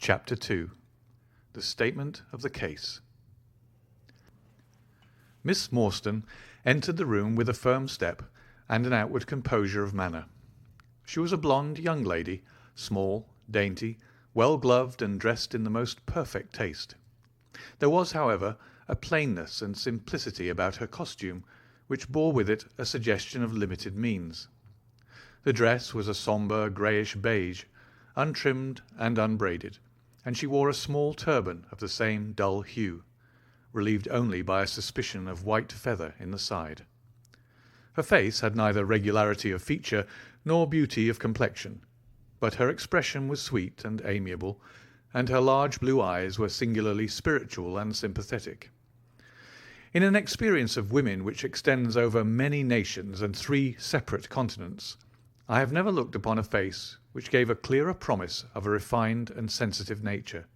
Chapter 2. The Statement of the Case. Miss Morstan entered the room with a firm step and an outward composure of manner. She was a blonde young lady, small, dainty, well-gloved and dressed in the most perfect taste. There was, however, a plainness and simplicity about her costume which bore with it a suggestion of limited means. The dress was a sombre greyish beige, untrimmed and unbraided, and she wore a small turban of the same dull hue, relieved only by a suspicion of white feather in the side. Her face had neither regularity of feature nor beauty of complexion, but her expression was sweet and amiable, and her large blue eyes were singularly spiritual and sympathetic. In an experience of women which extends over many nations and 3 separate continents, I have never looked upon a face which gave a clearer promise of a refined and sensitive nature.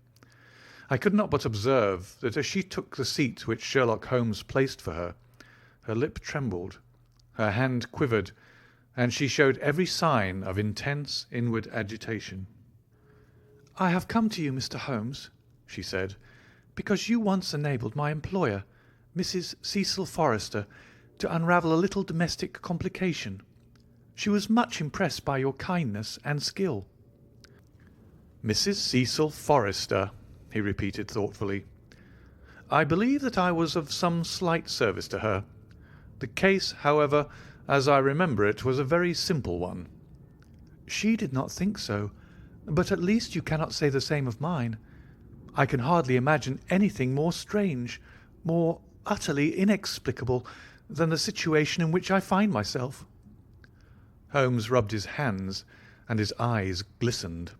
I could not but observe that as she took the seat which Sherlock Holmes placed for her, her lip trembled, her hand quivered, and she showed every sign of intense inward agitation. "I have come to you, Mr. Holmes," she said, "because you once enabled my employer, Mrs. Cecil Forrester, to unravel a little domestic complication. She was much impressed by your kindness and skill." "Mrs. Cecil Forrester," he repeated thoughtfully. "I believe that I was of some slight service to her. The case, however, as I remember it, was a very simple one." "She did not think so, but at least you cannot say the same of mine. I can hardly imagine anything more strange, more utterly inexplicable than the situation in which I find myself." Holmes rubbed his hands, and his eyes glistened.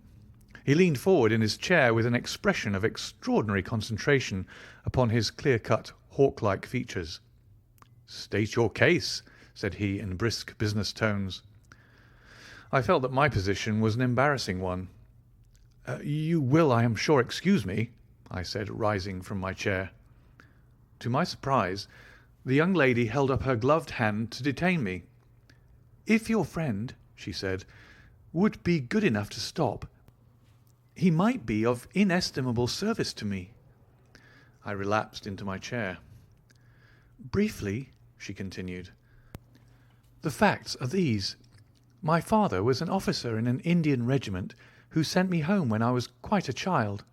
He leaned forward in his chair with an expression of extraordinary concentration upon his clear-cut, hawk-like features. "State your case," said he in brisk business tones. I felt that my position was an embarrassing one. "You will, I am sure, excuse me," I said, rising from my chair. To my surprise, the young lady held up her gloved hand to detain me. "If your friend," she said, "would be good enough to stop, he might be of inestimable service to me." I relapsed into my chair. "Briefly," she continued, "the facts are these. My father was an officer in an Indian regiment who sent me home when I was quite a child.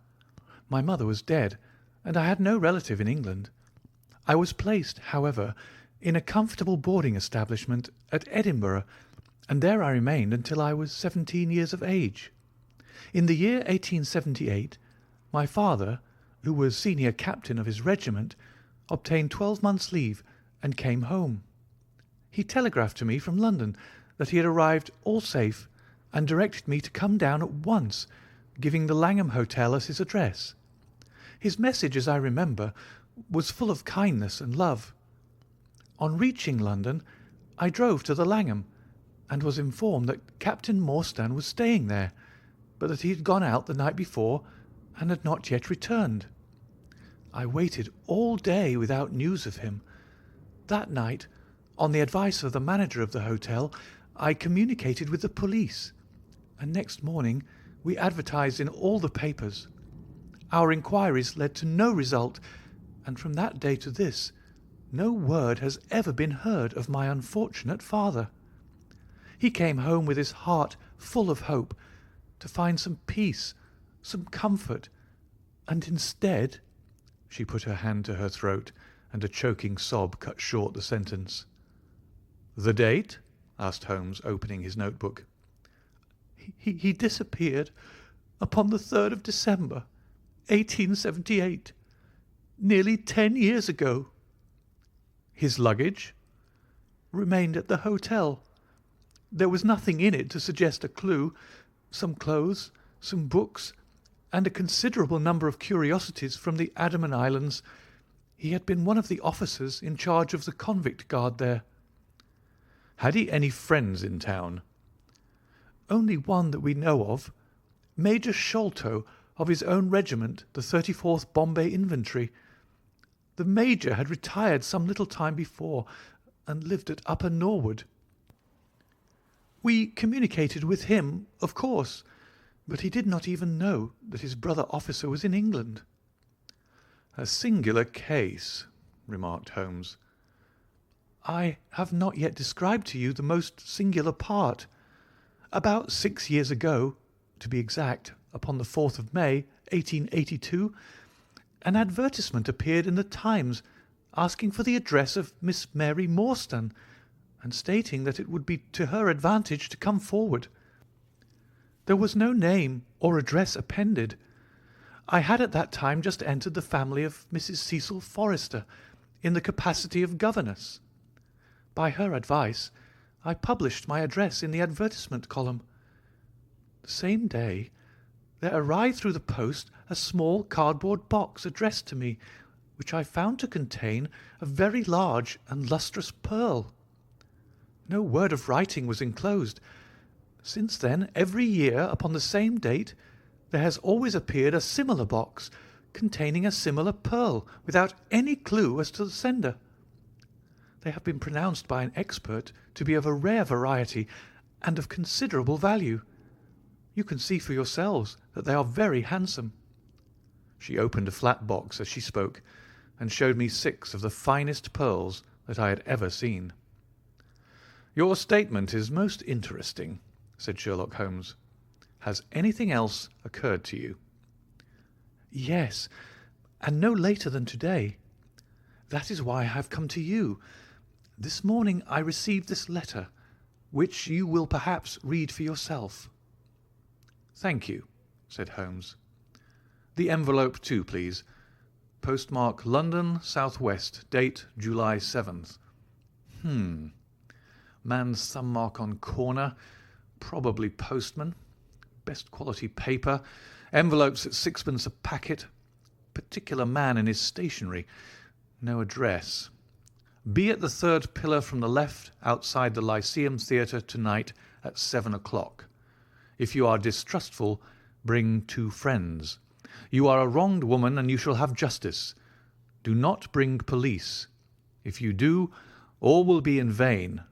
My mother was dead, and I had no relative in England. I was placed, however, in a comfortable boarding establishment at Edinburgh, and there I remained until I was 17 years of age. In the year 1878, my father, who was senior captain of his regiment, obtained 12 months' leave and came home. He telegraphed to me from London that he had arrived all safe and directed me to come down at once, giving the Langham Hotel as his address. His message, as I remember, was full of kindness and love. On reaching London, I drove to the Langham, and was informed that Captain Morstan was staying there, but that he had gone out the night before and had not yet returned. I waited all day without news of him. That night, on the advice of the manager of the hotel, I communicated with the police, and next morning we advertised in all the papers. Our inquiries led to no result, and from that day to this, no word has ever been heard of my unfortunate father. He came home with his heart full of hope, to find some peace, some comfort, and instead—" She put her hand to her throat, and a choking sob cut short the sentence. "The date?" asked Holmes, opening his notebook. He disappeared upon the 3rd of December, 1878, nearly 10 years ago." "His luggage?" "Remained at the hotel. There was nothing in it to suggest a clue. Some clothes, some books, and a considerable number of curiosities from the Andaman Islands. He had been one of the officers in charge of the convict guard there." "Had he any friends in town?" "Only one that we know of, Major Sholto, of his own regiment, the 34th Bombay Infantry. The Major had retired some little time before, and lived at Upper Norwood. We communicated with him, of course, But he did not even know that his brother officer was in England." "A singular case," remarked Holmes. "I have not yet described to you the most singular part. About 6 years ago, to be exact, upon the 4th of May, 1882, an advertisement appeared in the Times asking for the address of Miss Mary Morstan, and stating that it would be to her advantage to come forward. There was no name or address appended. I had at that time just entered the family of Mrs. Cecil Forrester in the capacity of governess. By her advice, I published my address in the advertisement column. The same day there arrived through the post a small cardboard box addressed to me, which I found to contain a very large and lustrous pearl. No word of writing was enclosed. Since then, every year, upon the same date, there has always appeared a similar box containing a similar pearl, without any clue as to the sender. They have been pronounced by an expert to be of a rare variety and of considerable value. You can see for yourselves that they are very handsome." She opened a flat box as she spoke, and showed me 6 of the finest pearls that I had ever seen. "Your statement is most interesting," said Sherlock Holmes. "Has anything else occurred to you?" "Yes, and no later than today. That is why I have come to you. This morning I received this letter, which you will perhaps read for yourself." "Thank you," said Holmes. "The envelope too, please. Postmark London, S.W. Date July 7th. Man's thumb mark on corner. Probably postman. Best quality paper. Envelopes at 6d. a packet. Particular man in his stationery. No address. Be at the 3rd pillar from the left outside the Lyceum Theatre tonight at 7 o'clock. If you are distrustful, bring 2 friends. You are a wronged woman, and you shall have justice. Do not bring police. If you do, all will be in vain.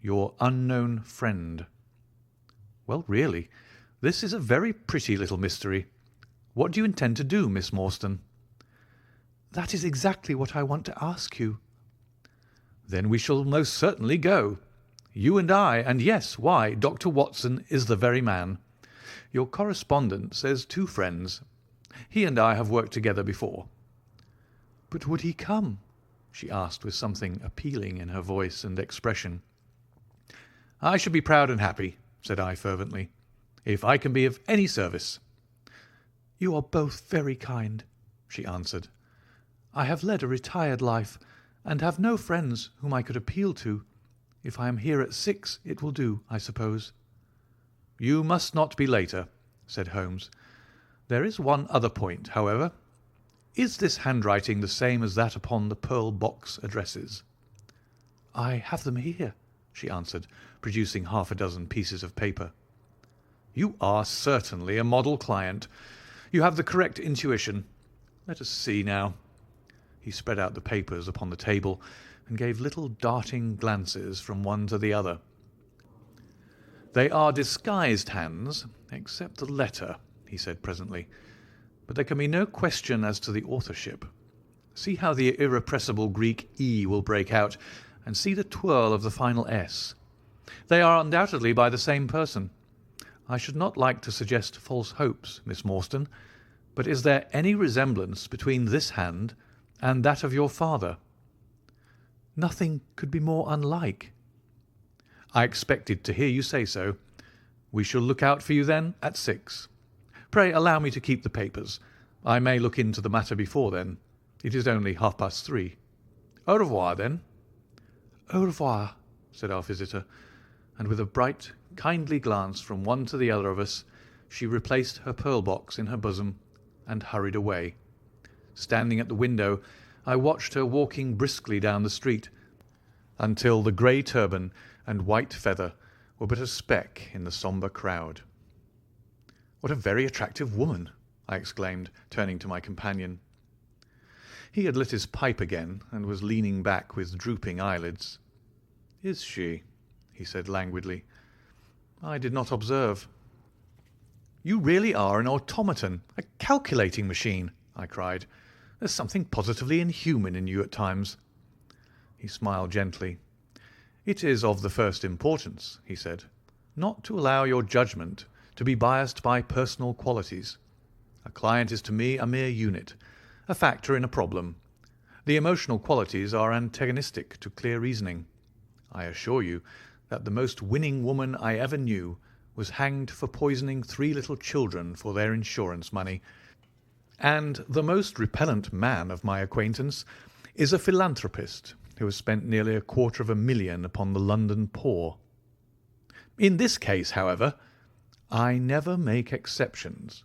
Your unknown friend." "Well, really, this is a very pretty little mystery. What do you intend to do, Miss Morstan?" "That is exactly what I want to ask you." "Then we shall most certainly go. You and I, and yes, why, Dr. Watson is the very man. Your correspondent says 2 friends. He and I have worked together before." "But would he come?" she asked, with something appealing in her voice and expression. "I should be proud and happy," said I fervently, "if I can be of any service." "You are both very kind," she answered. "I have led a retired life, and have no friends whom I could appeal to. If I am here at 6, it will do, I suppose." "You must not be later," said Holmes. "There is one other point, however. Is this handwriting the same as that upon the pearl box addresses?" "I have them here," she answered, producing 6 pieces of paper. "You are certainly a model client. You have the correct intuition. Let us see now." He spread out the papers upon the table and gave little darting glances from one to the other. "They are disguised hands, except the letter," he said presently, "but there can be no question as to the authorship. See how the irrepressible Greek E will break out, and see the twirl of the final S. They are undoubtedly by the same person. I should not like to suggest false hopes, Miss Morstan, but is there any resemblance between this hand and that of your father?" "Nothing could be more unlike." "I expected to hear you say so. We shall look out for you, then, at 6. Pray allow me to keep the papers. I may look into the matter before then. It is only 3:30. Au revoir, then." "Au revoir," said our visitor, and with a bright, kindly glance from one to the other of us, she replaced her pearl box in her bosom and hurried away. Standing at the window, I watched her walking briskly down the street until the grey turban and white feather were but a speck in the sombre crowd. "What a very attractive woman!" I exclaimed, turning to my companion. He had lit his pipe again and was leaning back with drooping eyelids. "Is she?" he said languidly. "I did not observe." "You really are an automaton, a calculating machine," I cried. "There's something positively inhuman in you at times." He smiled gently. "It is of the first importance," he said, "not to allow your judgment to be biased by personal qualities. A client is to me a mere unit, a factor in a problem. The emotional qualities are antagonistic to clear reasoning. I assure you that the most winning woman I ever knew was hanged for poisoning 3 little children for their insurance money, and the most repellent man of my acquaintance is a philanthropist who has spent nearly $250,000 upon the London poor. In this case, however, I never make exceptions.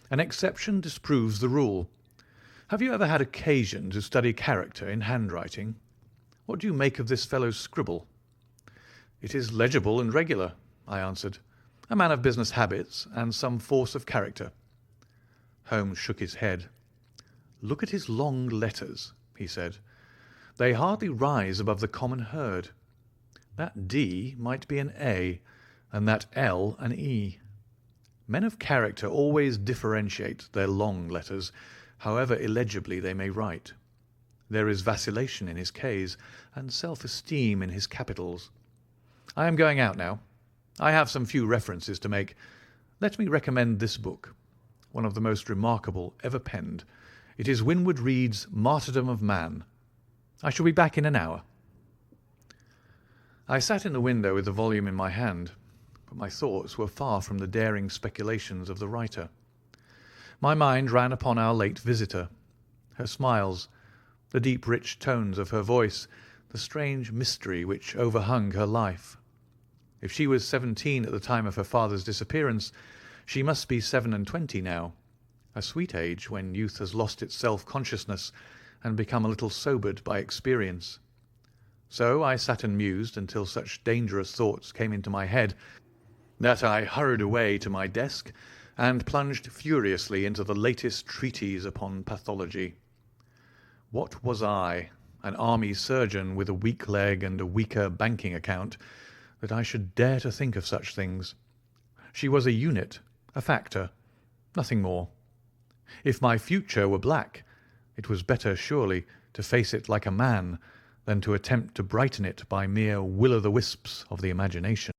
An exception disproves the rule. Have you ever had occasion to study character in handwriting? What do you make of this fellow's scribble?" "It is legible and regular," I answered. "A man of business habits and some force of character." Holmes shook his head. "Look at his long letters," he said. "They hardly rise above the common herd. That D might be an A, and that L an E. Men of character always differentiate their long letters, however illegibly they may write. There is vacillation in his Ks, and self-esteem in his capitals. I am going out now. I have some few references to make. Let me recommend this book, one of the most remarkable ever penned. It is Winwood Reade's Martyrdom of Man. I shall be back in an hour." I sat in the window with the volume in my hand, but my thoughts were far from the daring speculations of the writer. My mind ran upon our late visitor, her smiles, the deep rich tones of her voice, the strange mystery which overhung her life. If she was 17 at the time of her father's disappearance, she must be 27 now, a sweet age when youth has lost its self-consciousness and become a little sobered by experience. So I sat and mused until such dangerous thoughts came into my head that I hurried away to my desk and plunged furiously into the latest treatise upon pathology. What was I, an army surgeon with a weak leg and a weaker banking account, that I should dare to think of such things? She was a unit, a factor, nothing more. If my future were black, it was better surely to face it like a man than to attempt to brighten it by mere will-o'-the-wisps of the imagination.